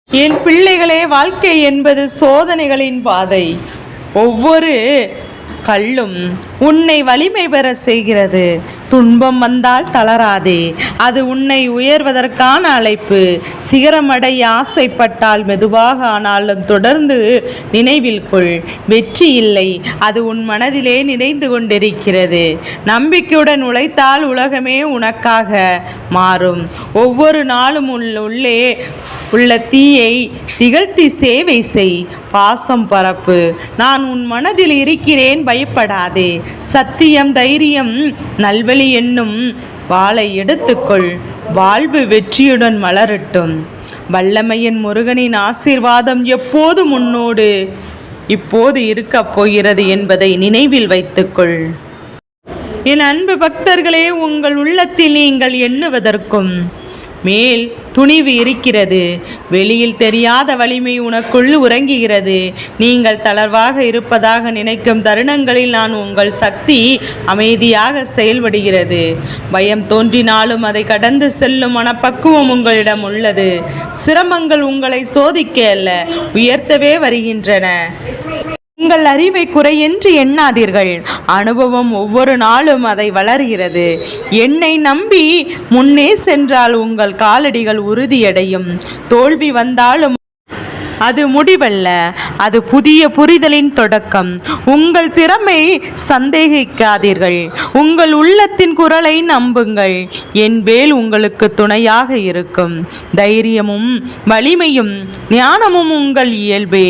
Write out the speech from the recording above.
என் பிள்ளைகளே, வாழ்க்கை என்பது சோதனைகளின் பாதை. ஒவ்வொரு கல்லும் உன்னை வலிமை பெற செய்கிறது. துன்பம் வந்தால் தளராதே, அது உன்னை உயர்வதற்கான அழைப்பு. சிகரமடைய ஆசைப்பட்டால் மெதுவாக ஆனாலும் தொடர்ந்து நினைவில் கொள், வெற்றி இல்லை, அது உன் மனதிலே நிறைந்து கொண்டிருக்கிறது. நம்பிக்கையுடன் உழைத்தால் உலகமே உனக்காக மாறும். ஒவ்வொரு நாளும் உள்ளே உள்ள தீயை திகழ்த்தி சேவை செய், பாசம் பரப்பு. நான் உன் மனதில் இருக்கிறேன், பயப்படாதே. சத்தியம், தைரியம், நல்வழி என்னும் வாளை எடுத்துக்கொள். வாழ்வு வெற்றியுடன் மலரட்டும். வல்லமையின் முருகனின் ஆசீர்வாதம் எப்போது முன்னோடு இப்போது இருக்கப் போகிறது என்பதை நினைவில் வைத்துக்கொள். என் அன்பு பக்தர்களே, உங்கள் உள்ளத்தில் நீங்கள் எண்ணுவதற்கும் மேல் துணிவு இருக்கிறது. வெளியில் தெரியாத வலிமை உனக்குள் உறங்குகிறது. நீங்கள் தளர்வாக இருப்பதாக நினைக்கும் தருணங்களில் நான் உங்கள் சக்தி அமைதியாக செயல்படுகிறது. பயம் தோன்றினாலும் அதை கடந்து செல்லும் மனப்பக்குவம் உங்களிடம் உள்ளது. சிரமங்கள் உங்களை சோதிக்க அல்ல, உயர்த்தவே வருகின்றன. உங்கள் அறிவை குறையென்று எண்ணாதீர்கள். அனுபவம் ஒவ்வொரு நாளும் அதை வளர்கிறது. என்னை நம்பி முன்னே சென்றால் உங்கள் காலடிகள் உறுதியடையும். தோல்வி வந்தாலும் அது முடிவல்ல, அது புதிய புரிதலின் தொடக்கம். உங்கள் திறமை சந்தேகிக்காதீர்கள். உங்கள் உள்ளத்தின் குரலை நம்புங்கள். என் வேல் உங்களுக்கு துணையாக இருக்கும். தைரியமும் வலிமையும் ஞானமும் உங்கள் இயல்பே.